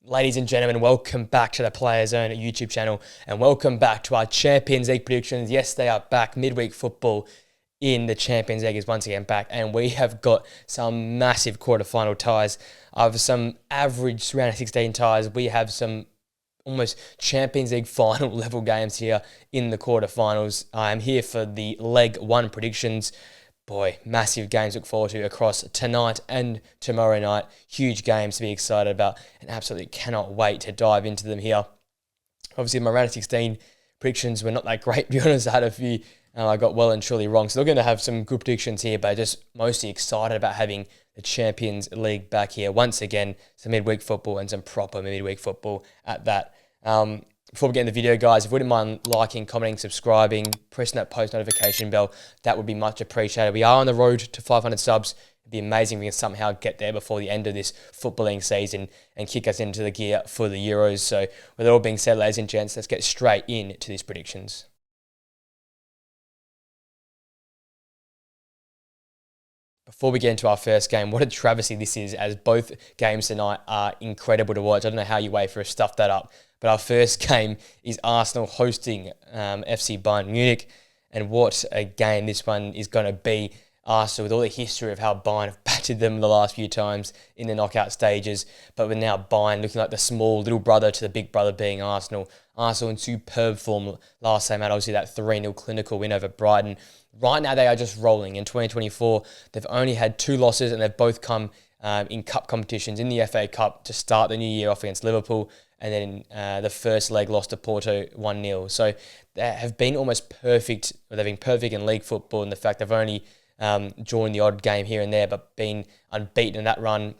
Ladies and gentlemen, welcome back to the Players Zone YouTube channel and welcome back to our Champions League predictions. Yes, they are back. Midweek football in the Champions League is once again back, and we have got some massive quarterfinal ties. Of some average round of 16 ties, we have some almost Champions League final level games here in the quarterfinals. I am here for the leg one predictions. Boy, massive games to look forward to across tonight and tomorrow night. Huge games to be excited about and absolutely cannot wait to dive into them here. Obviously, my round of 16 predictions were not that great, to be honest. I had a few I got well and truly wrong. So we're going to have some good predictions here, but just mostly excited about having the Champions League back here. Once again, some midweek football and some proper midweek football at that. Before we get in the video, guys, if you wouldn't mind liking, commenting, subscribing, pressing that post notification bell, that would be much appreciated. We are on the road to 500 subs. It'd be amazing if we can somehow get there before the end of this footballing season and kick us into the gear for the Euros. So with it all being said, ladies and gents, let's get straight into these predictions. Before we get into our first game, what a travesty this is, as both games tonight are incredible to watch. I don't know how you wait for us to stuff that up. But our first game is Arsenal hosting FC Bayern Munich. And what a game this one is going to be. Arsenal, with all the history of how Bayern have battered them the last few times in the knockout stages. But with now Bayern looking like the small little brother to the big brother being Arsenal. Arsenal in superb form last time out. Obviously that 3-0 clinical win over Brighton. Right now they are just rolling. In 2024, they've only had 2 losses and they've both come in cup competitions, in the FA Cup to start the new year off against Liverpool, and then the first leg lost to Porto 1-0. So they have been almost perfect. They've been perfect in league football, and the fact they've only drawn the odd game here and there, but been unbeaten in that run.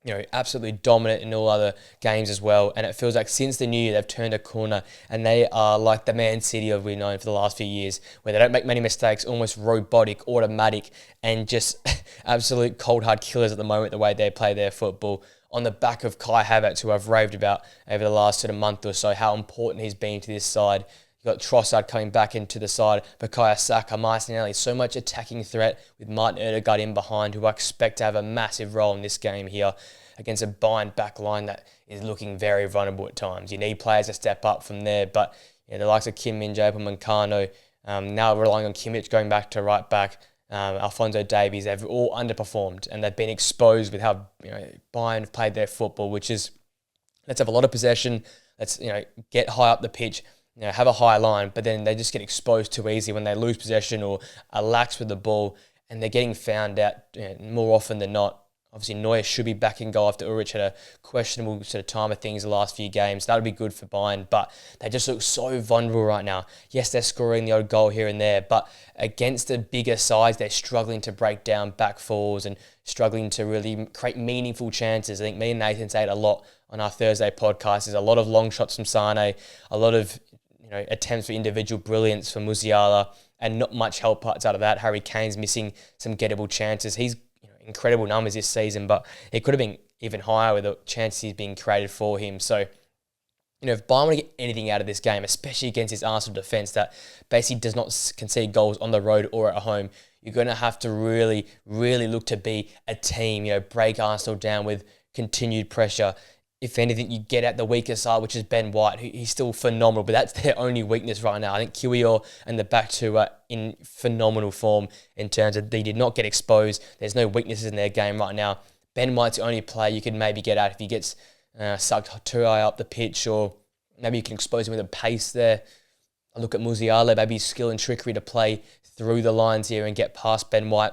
You know, absolutely dominant in all other games as well. And it feels like since the new year, they've turned a corner and they are like the Man City we've known for the last few years, where they don't make many mistakes, almost robotic, automatic, and just absolute cold hard killers at the moment, the way they play their football. On the back of Kai Havertz, who I've raved about over the last sort of month or so, how important he's been to this side. You've got Trossard coming back into the side, Bukayo Saka, Martinelli, so much attacking threat with Martin Odegaard in behind, who I expect to have a massive role in this game here against a Bayern back line that is looking very vulnerable at times. You need players to step up from there, but you know, the likes of Kim Min-jae, Upamecano, now relying on Kimmich going back to right back, Alphonso Davies, they've all underperformed and they've been exposed with how Bayern have played their football, which is, let's have a lot of possession, let's get high up the pitch, have a high line, but then they just get exposed too easily when they lose possession or are lax with the ball, and they're getting found out more often than not. Obviously, Neuer should be back in goal after Ulrich had a questionable sort of time of things the last few games. That would be good for Bayern, but they just look so vulnerable right now. Yes, they're scoring the odd goal here and there, but against the bigger sides, they're struggling to break down back fours and struggling to really create meaningful chances. I think me and Nathan say it a lot on our Thursday podcast. There's a lot of long shots from Sane, a lot of attempts for individual brilliance from Musiala, and not much help out of that. Harry Kane's missing some gettable chances. He's incredible numbers this season, but it could have been even higher with the chances being created for him. So, if Bayern want to get anything out of this game, especially against this Arsenal defence that basically does not concede goals on the road or at home, you're going to have to really, really look to be a team, break Arsenal down with continued pressure. If anything, you get at the weaker side, which is Ben White. He's still phenomenal, but that's their only weakness right now. I think Kiwior and the back two are in phenomenal form in terms of they did not get exposed. There's no weaknesses in their game right now. Ben White's the only player you can maybe get at if he gets sucked too high up the pitch, or maybe you can expose him with a pace there. I look at Musiala, maybe skill and trickery to play through the lines here and get past Ben White.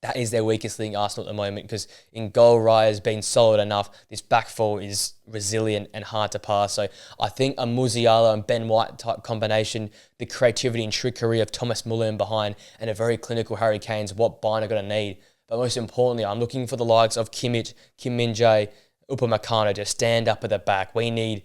That is their weakest link, Arsenal, at the moment, because in goal, Raya has been solid enough. This back four is resilient and hard to pass. So I think a Musiala and Ben White type combination, the creativity and trickery of Thomas Muller in behind, and a very clinical Harry Kane is what Bayern are going to need. But most importantly, I'm looking for the likes of Kimmich, Kim Min-jae, Upamecano to stand up at the back. We need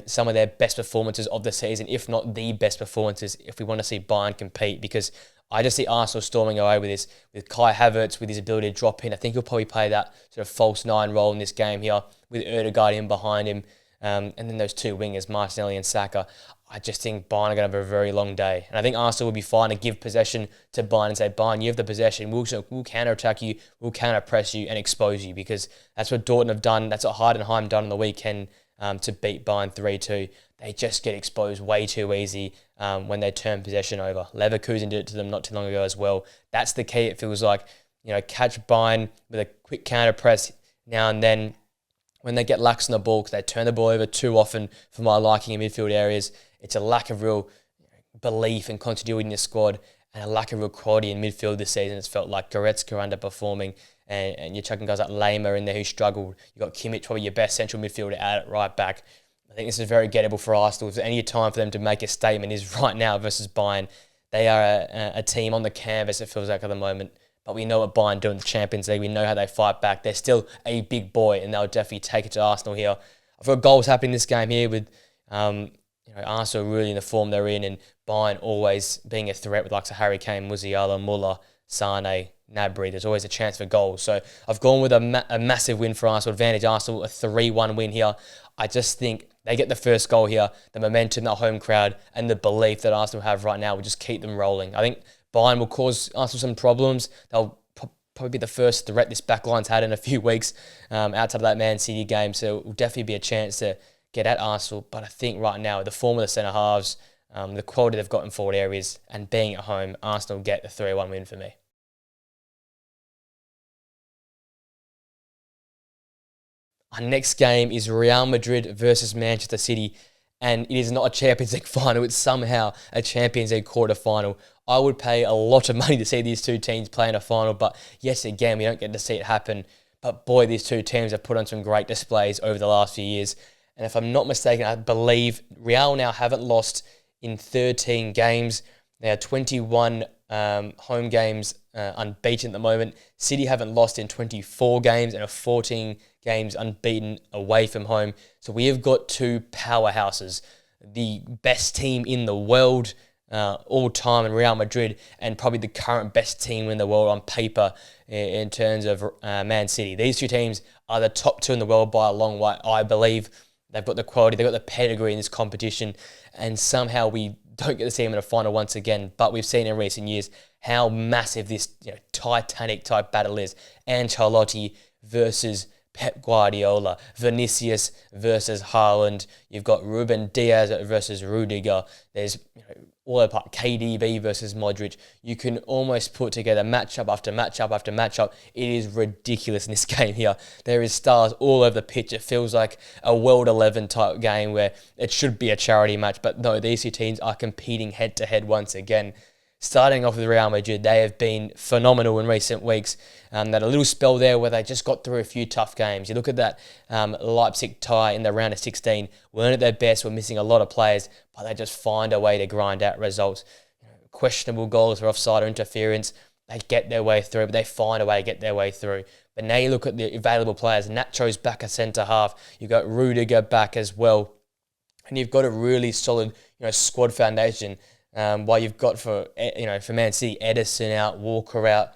some of their best performances of the season, if not the best performances, if we want to see Bayern compete, because I just see Arsenal storming away with this, with Kai Havertz, with his ability to drop in. I think he'll probably play that sort of false 9 role in this game here, with Odegaard in behind him. and then those two wingers, Martinelli and Saka. I just think Bayern are going to have a very long day. And I think Arsenal will be fine to give possession to Bayern and say, Bayern, you have the possession. We'll counter-attack you. We'll counter-press you and expose you, because that's what Dortmund have done. That's what Heidenheim done on the weekend to beat Bayern 3-2. They just get exposed way too easy when they turn possession over. Leverkusen did it to them not too long ago as well. That's the key, it feels like. Catch Bayern with a quick counter-press now and then. When they get lax on the ball, because they turn the ball over too often for my liking in midfield areas, it's a lack of real belief and continuity in the squad, and a lack of real quality in midfield this season. It's felt like Goretzka underperforming, and you're chucking guys like Lehmer in there who struggled. You've got Kimmich, probably your best central midfielder, out at right back. I think this is very gettable for Arsenal. If any time for them to make a statement is right now versus Bayern. They are a team on the canvas, it feels like, at the moment. But we know what Bayern do in the Champions League. We know how they fight back. They're still a big boy, and they'll definitely take it to Arsenal here. I've got goals happening this game here with Arsenal really in the form they're in, and Bayern always being a threat with like Harry Kane, Musiala, Muller, Sane, Gnabry. There's always a chance for goals. So I've gone with a massive win for Arsenal. Advantage Arsenal, a 3-1 win here. I just think they get the first goal here. The momentum, the home crowd, and the belief that Arsenal have right now will just keep them rolling. I think Bayern will cause Arsenal some problems. They'll probably be the first threat this backline's had in a few weeks outside of that Man City game. So it will definitely be a chance to get at Arsenal. But I think right now, the form of the centre-halves, the quality they've got in forward areas, and being at home, Arsenal get the 3-1 win for me. Our next game is Real Madrid versus Manchester City, and it is not a Champions League final. It's somehow a Champions League quarter-final. I would pay a lot of money to see these two teams play in a final, but yes, again, we don't get to see it happen. But boy, these two teams have put on some great displays over the last few years. And if I'm not mistaken, I believe Real now haven't lost in 13 games. They are 21 home games unbeaten at the moment. City haven't lost in 24 games and are 14 games unbeaten away from home. So we have got two powerhouses, the best team in the world all time in Real Madrid, and probably the current best team in the world on paper in terms of Man City. These two teams are the top two in the world by a long way, I believe. They've got the quality, they've got the pedigree in this competition, and somehow we don't get to see them in a final once again. But we've seen in recent years how massive this Titanic type battle is. Ancelotti versus Pep Guardiola, Vinicius versus Haaland. You've got Ruben Diaz versus Rudiger. There's all apart, KDB versus Modric. You can almost put together matchup after matchup after matchup. It is ridiculous in this game here. There is stars all over the pitch. It feels like a World 11 type game where it should be a charity match. But no, these two teams are competing head to head once again. Starting off with Real Madrid, they have been phenomenal in recent weeks. That a little spell there where they just got through a few tough games. You look at that Leipzig tie in the round of 16, weren't at their best, were missing a lot of players, but they just find a way to grind out results. Questionable goals or offside or interference, they get their way through, but they find a way to get their way through. But now you look at the available players. Nacho's back a centre half. You've got Rudiger back as well. And you've got a really solid squad foundation. While you've got for Man City, Ederson out, Walker out.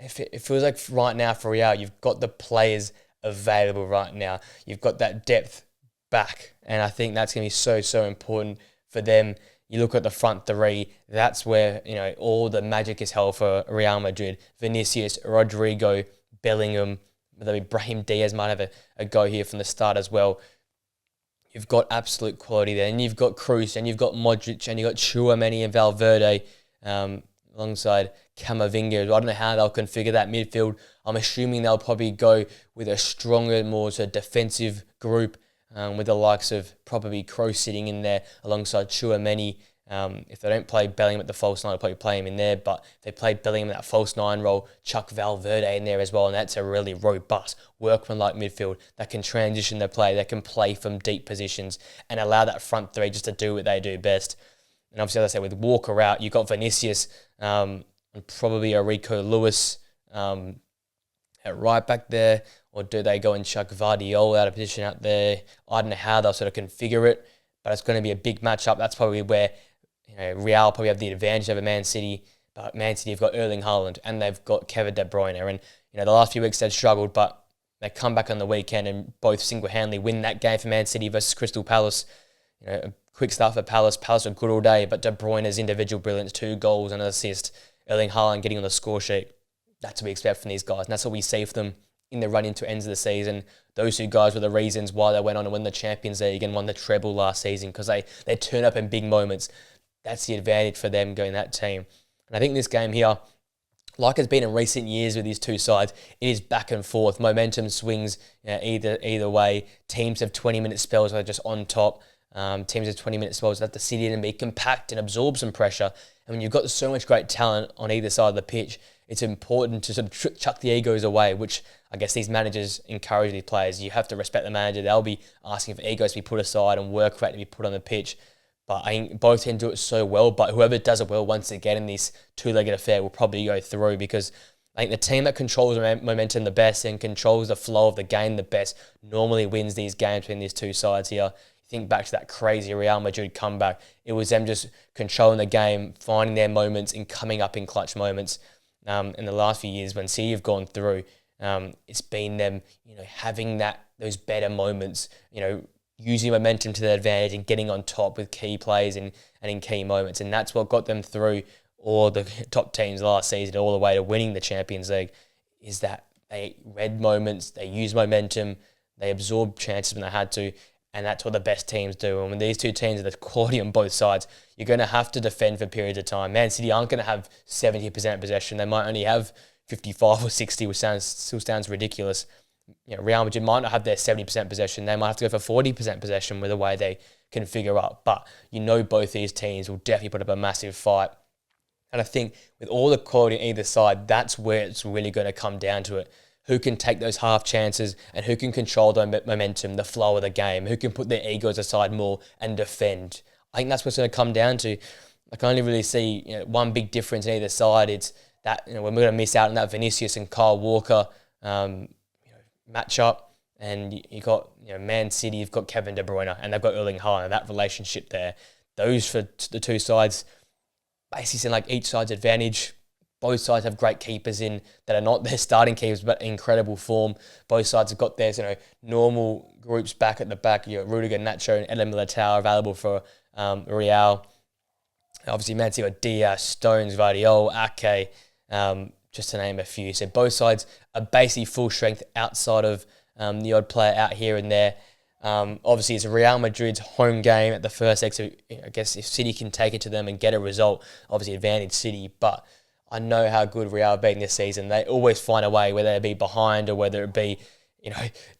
It feels like right now for Real, you've got the players available right now. You've got that depth back, and I think that's going to be so important for them. You look at the front three, that's where all the magic is held for Real Madrid. Vinicius, Rodrigo, Bellingham, maybe Brahim Diaz might have a go here from the start as well. You've got absolute quality there. And you've got Kroos, and you've got Modric, and you've got Tchouaméni and Valverde alongside Camavinga. I don't know how they'll configure that midfield. I'm assuming they'll probably go with a stronger, more sort of defensive group with the likes of probably Kroos sitting in there alongside Tchouaméni. If they don't play Bellingham at the false nine, they'll probably play him in there. But if they play Bellingham in that false nine role, chuck Valverde in there as well. And that's a really robust, workmanlike midfield that can transition their play. They can play from deep positions and allow that front three just to do what they do best. And obviously, as I say, with Walker out, you've got Vinicius and probably a Rico Lewis at right back there. Or do they go and chuck Vardiol out of position out there? I don't know how they'll sort of configure it. But it's going to be a big matchup. That's probably where Real probably have the advantage over Man City, but Man City have got Erling Haaland and they've got Kevin De Bruyne. And the last few weeks they've struggled, but They come back on the weekend and both single-handedly win that game for Man City versus Crystal Palace. A quick start for Palace. Palace were good all day, but De Bruyne's individual brilliance, 2 goals and an assist, Erling Haaland getting on the score sheet. That's what we expect from these guys, and that's what we see for them in the run into ends of the season. Those 2 guys were the reasons why they went on to win the Champions League and won the treble last season, because they turn up in big moments. That's the advantage for them going that team. And I think this game here, like it's been in recent years with these 2 sides, it is back and forth. Momentum swings either way. Teams have 20-minute spells where they're just on top. Teams have 20-minute spells that have to sit in and be compact and absorb some pressure. And when you've got so much great talent on either side of the pitch, it's important to sort of chuck the egos away, which I guess these managers encourage these players. You have to respect the manager. They'll be asking for egos to be put aside and work rate to be put on the pitch. But I think both teams do it so well. But whoever does it well once again in this 2-legged affair will probably go through, because I think the team that controls momentum the best and controls the flow of the game the best normally wins these games between these 2 sides here. Think back to that crazy Real Madrid comeback. It was them just controlling the game, finding their moments and coming up in clutch moments. In the last few years when City have gone through, it's been them, having those better moments, using momentum to their advantage and getting on top with key plays and in key moments. And that's what got them through all the top teams last season, all the way to winning the Champions League, is that they read moments, they used momentum, they absorbed chances when they had to, and that's what the best teams do. And when these 2 teams are the quality on both sides, you're going to have to defend for periods of time. Man City aren't going to have 70% possession. They might only have 55 or 60, which still sounds ridiculous. Real Madrid might not have their 70% possession. They might have to go for 40% possession with the way they can figure up. But both these teams will definitely put up a massive fight. And I think with all the quality on either side, that's where it's really going to come down to it. Who can take those half chances and who can control the momentum, the flow of the game, who can put their egos aside more and defend. I think that's what's going to come down to. I can only really see one big difference in either side. It's that when we're going to miss out on that Vinicius and Kyle Walker matchup, and you got Man City, you've got Kevin De Bruyne, and they've got Erling Haaland. That relationship there, those for the 2 sides, basically seem like each side's advantage. Both sides have great keepers in that are not their starting keepers, but incredible form. Both sides have got their normal groups back at the back. Rudiger, Nacho, and Eden Militao available for Real. Obviously, Man City got Diaz, Stones, Vardiol, Ake, just to name a few. So both sides are basically full strength outside of the odd player out here and there. Obviously, it's Real Madrid's home game at the first leg. So I guess if City can take it to them and get a result, obviously advantage City. But I know how good Real have been this season. They always find a way, whether it be behind or whether it be,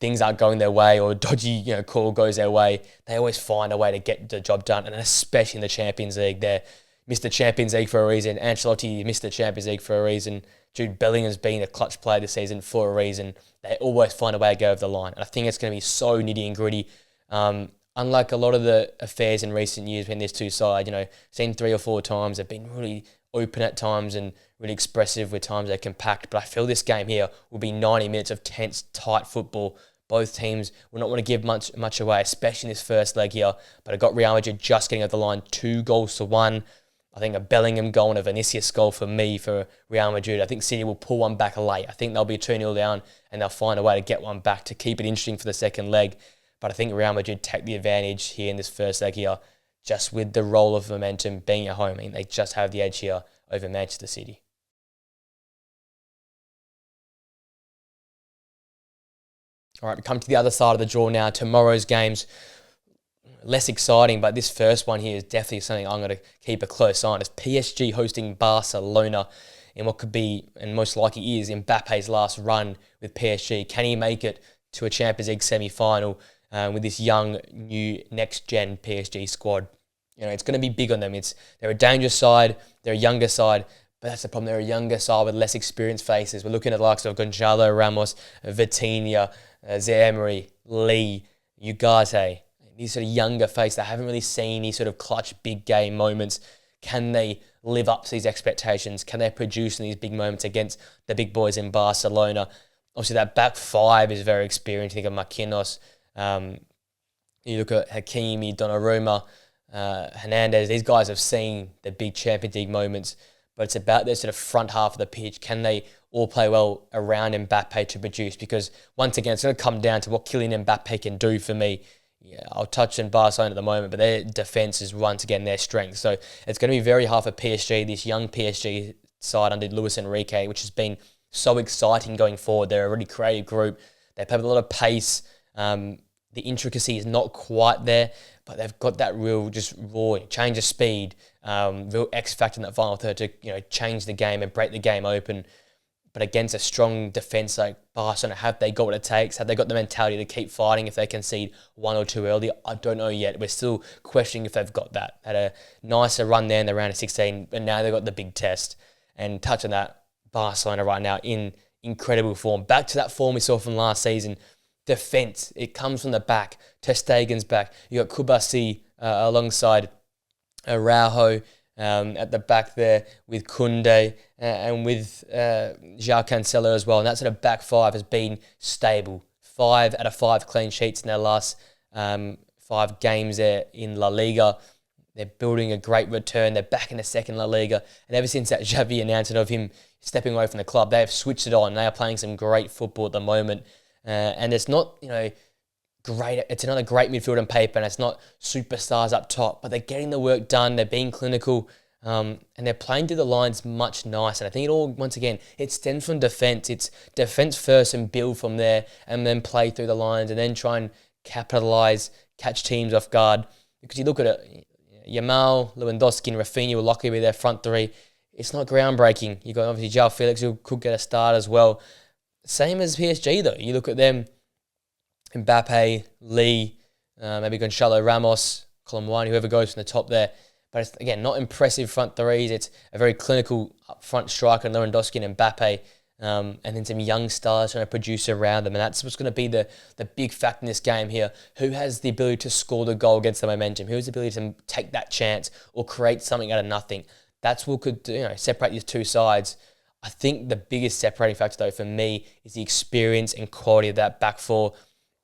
things aren't going their way or dodgy, call goes their way. They always find a way to get the job done, and especially in the Champions League. They missed the Champions League for a reason. Ancelotti missed the Champions League for a reason. Jude Bellingham's been a clutch player this season for a reason. They always find a way to go over the line. And I think it's going to be so nitty and gritty. Unlike a lot of the affairs in recent years between these 2 sides, seen 3 or 4 times, they've been really open at times and really expressive with times they're compact. But I feel this game here will be 90 minutes of tense, tight football. Both teams will not want to give much away, especially in this first leg here. But I got Real Madrid just getting over the line, 2-1. I think a Bellingham goal and a Vinicius goal for me for Real Madrid. I think City will pull one back late. I think they'll be 2-0 down and they'll find a way to get one back to keep it interesting for the second leg. But I think Real Madrid take the advantage here in this first leg here, just with the role of momentum being at home. I mean, they just have the edge here over Manchester City. All right, we come to the other side of the draw now. Tomorrow's games, less exciting, but this first one here is definitely something I'm going to keep a close eye on. It's PSG hosting Barcelona in what could be, and most likely is, Mbappe's last run with PSG. Can he make it to a Champions League semi-final with this young, new, next-gen PSG squad? It's going to be big on them. They're a dangerous side, they're a younger side, but that's the problem. They're a younger side with less experienced faces. We're looking at the likes of Gonzalo Ramos, Vitinha, Zaire-Emery, Lee, Ugarte. These sort of younger faces that haven't really seen these sort of clutch big game moments. Can they live up to these expectations? Can they produce in these big moments against the big boys in Barcelona? Obviously, that back 5 is very experienced. You think of Marquinhos. You look at Hakimi, Donnarumma, Hernandez. These guys have seen the big Champions League moments, but it's about their sort of front half of the pitch. Can they all play well around Mbappe to produce, because once again, it's going to come down to what Kylian Mbappe can do for me. Yeah, I'll touch on Barcelona at the moment, but their defence is once again their strength. So it's going to be very hard for PSG, this young PSG side under Luis Enrique, which has been so exciting going forward. They're a really creative group. They play with a lot of pace. The intricacy is not quite there, but they've got that real just raw change of speed, real X factor in that final third to change the game and break the game open. But against a strong defence like Barcelona, have they got what it takes? Have they got the mentality to keep fighting if they concede one or two early? I don't know yet. We're still questioning if they've got that. Had a nicer run there in the round of 16, but now they've got the big test. And touch on that, Barcelona right now in incredible form. Back to that form we saw from last season. Defence, it comes from the back. Ter Stegen's back. You got Kubasi alongside Araujo at the back there with Koundé and with João Cancelo as well. And that sort of back five has been stable. 5 out of 5 clean sheets in their last 5 games there in La Liga. They're building a great return. They're back in the second La Liga. And ever since that Xavi announcement of him stepping away from the club, they have switched it on. They are playing some great football at the moment. And it's not, great. It's not a great midfield on paper, and it's not superstars up top, but they're getting the work done. They're being clinical, and they're playing through the lines much nicer. And I think it all, once again, it stems from defence. It's defence first and build from there, and then play through the lines, and then try and capitalise, catch teams off guard. Because you look at it, Yamal, Lewandowski, and Rafinha will likely be their front three. It's not groundbreaking. You've got obviously João Felix, who could get a start as well. Same as PSG though. You look at them, Mbappe, Lee, maybe Gonçalo Ramos, Colomwani, whoever goes from the top there. But it's, again, not impressive front threes. It's a very clinical up front striker, Lewandowski and Mbappe, and then some young stars trying to produce around them. And that's what's going to be the big fact in this game here. Who has the ability to score the goal against the momentum? Who has the ability to take that chance or create something out of nothing? That's what could separate these two sides. I think the biggest separating factor, though, for me is the experience and quality of that back four.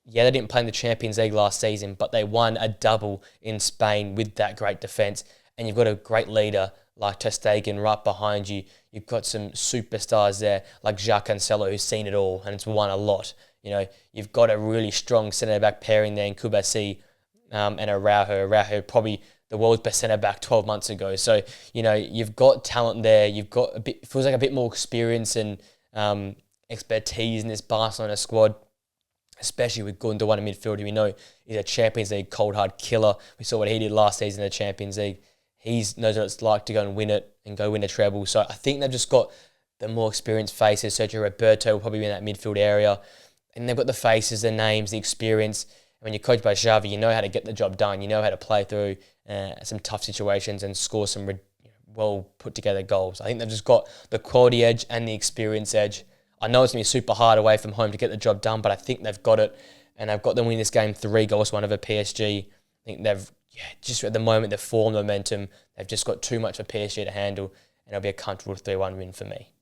Yeah, they didn't play in the Champions League last season, but they won a double in Spain with that great defence. And you've got a great leader like Ter Stegen right behind you. You've got some superstars there like João Cancelo, who's seen it all and it's won a lot. You've got a really strong centre-back pairing there in Kubasi and Araujo. Araujo probably the world's best centre-back 12 months ago. So, you've got talent there. You've got feels like a bit more experience and expertise in this Barcelona squad, especially with Gundogan in midfield, who we know is a Champions League cold hard killer. We saw what he did last season in the Champions League. He knows what it's like to go and win it and go win a treble. So I think they've just got the more experienced faces. Sergio Roberto will probably be in that midfield area. And they've got the faces, the names, the experience. And when you're coached by Xavi, you know how to get the job done. You know how to play through some tough situations and score some well put together goals. I think they've just got the quality edge and the experience edge. I know it's going to be super hard away from home to get the job done, but I think they've got it. And they've got them winning this game 3-1 over PSG. I think they've, just at the moment, they've formed momentum. They've just got too much for PSG to handle, and it'll be a comfortable 3-1 win for me.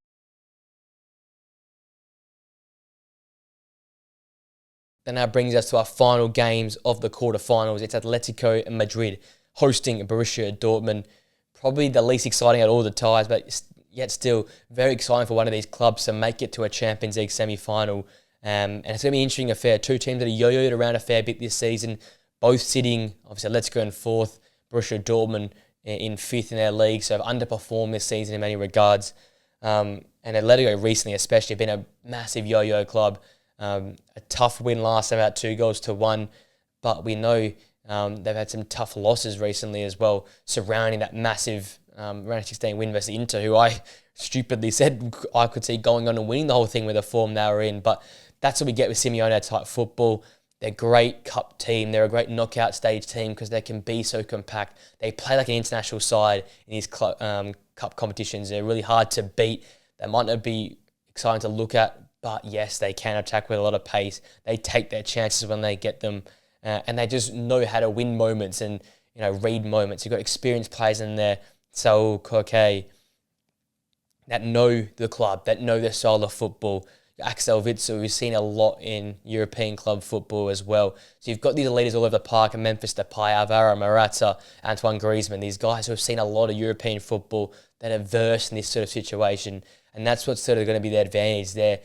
That now brings us to our final games of the quarterfinals. It's Atletico and Madrid hosting Borussia Dortmund. Probably the least exciting out of all the ties, but yet still very exciting for one of these clubs to make it to a Champions League semi-final. And it's going to be an interesting affair. Two teams that are yo-yoed around a fair bit this season, both sitting, obviously, Atletico in 4th, Borussia Dortmund in 5th in their league, so have underperformed this season in many regards. And Atletico recently especially have been a massive yo-yo club. A tough win last time, about 2-1, but we know they've had some tough losses recently as well, surrounding that massive round 16 win versus Inter, who I stupidly said I could see going on and winning the whole thing with the form they were in. But that's what we get with Simeone-type football. They're a great cup team. They're a great knockout stage team because they can be so compact. They play like an international side in these cup competitions. They're really hard to beat. They might not be exciting to look at, but yes, they can attack with a lot of pace. They take their chances when they get them, and they just know how to win moments and read moments. You've got experienced players in there, Saul Koke, that know the club, that know their style of football. Axel Witsel, we've seen a lot in European club football as well. So you've got these leaders all over the park, and Memphis Depay, Alvaro Morata, Antoine Griezmann, these guys who have seen a lot of European football that are versed in this sort of situation. And that's what's sort of going to be their advantage, their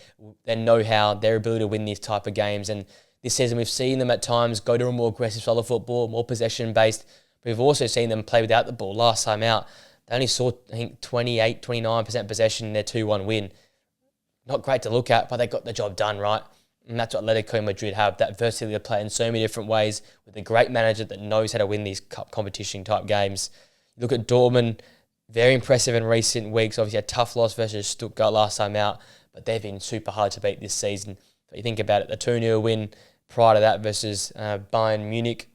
know-how, their ability to win these type of games. And this season we've seen them at times go to a more aggressive style of football, more possession-based. But we've also seen them play without the ball. Last time out, they only saw, I think, 28, 29% possession in their 2-1 win. Not great to look at, but they got the job done, right? And that's what Atletico Madrid have, that versatility to play in so many different ways with a great manager that knows how to win these cup competition type games. You look at Dortmund, very impressive in recent weeks. Obviously a tough loss versus Stuttgart last time out, but they've been super hard to beat this season. If you think about it, the 2-0 win prior to that versus Bayern Munich,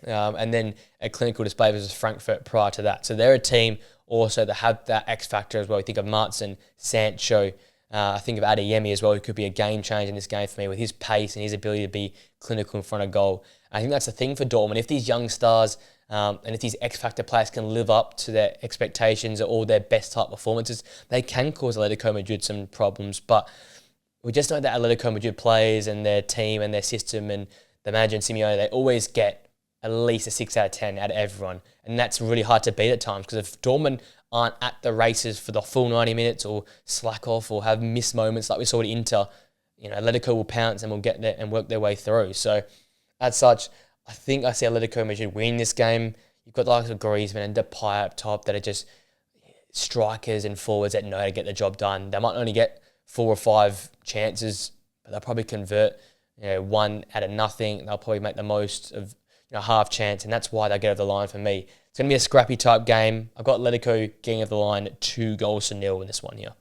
and then a clinical display versus Frankfurt prior to that. So they're a team also that have that X factor as well. You think of Martin, Sancho, I think of Adeyemi as well, who could be a game changer in this game for me with his pace and his ability to be clinical in front of goal. I think that's the thing for Dortmund. If these young stars and if these X-Factor players can live up to their expectations or their best type performances, they can cause Atletico Madrid some problems. But we just know that Atletico Madrid players and their team and their system and the manager and Simeone, they always get at least a 6 out of 10 out of everyone. And that's really hard to beat at times because if Dortmund aren't at the races for the full 90 minutes or slack off or have missed moments like we saw at Inter, Atletico will pounce and will get there and work their way through. So as such, I think I see Atletico Madrid win this game. You've got the likes of Griezmann and Depay up top that are just strikers and forwards that know how to get the job done. They might only get 4 or 5 chances, but they'll probably convert one out of nothing. They'll probably make the most of half chance, and that's why they get over the line for me. It's going to be a scrappy type game. I've got Atletico getting over the line at 2-0 in this one here.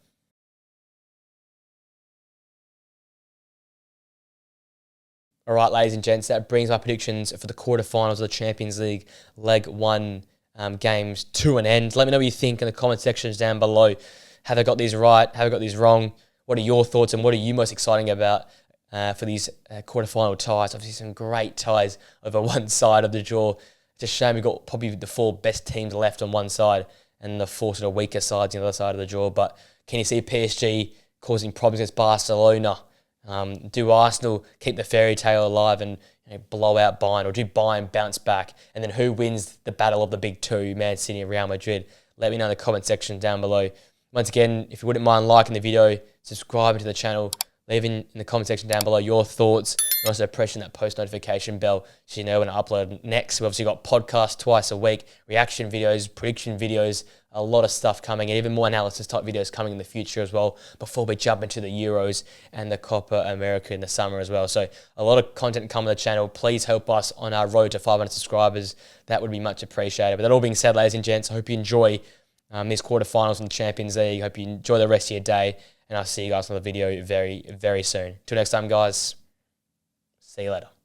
All right, ladies and gents, that brings my predictions for the quarterfinals of the Champions League Leg 1 games to an end. Let me know what you think in the comment sections down below. Have I got these right? Have I got these wrong? What are your thoughts and what are you most excited about for these quarterfinal ties? Obviously, some great ties over one side of the draw. It's a shame we've got probably the 4 best teams left on one side and the 4 sort of weaker sides on the other side of the draw. But can you see PSG causing problems against Barcelona? Do Arsenal keep the fairy tale alive and blow out Bayern, or do Bayern bounce back? And then who wins the battle of the big 2, Man City and Real Madrid? Let me know in the comment section down below. Once again, if you wouldn't mind liking the video, subscribing to the channel, leave in the comment section down below your thoughts, and also pressing that post notification bell so you know when I upload next. We've obviously got podcasts twice a week, reaction videos, prediction videos, a lot of stuff coming, and even more analysis type videos coming in the future as well before we jump into the Euros and the Copa America in the summer as well. So a lot of content coming to the channel. Please help us on our road to 500 subscribers. That would be much appreciated. But that all being said, ladies and gents, I hope you enjoy these quarterfinals in the Champions League. I hope you enjoy the rest of your day, and I'll see you guys on the video very, very soon. Till next time, guys. See you later.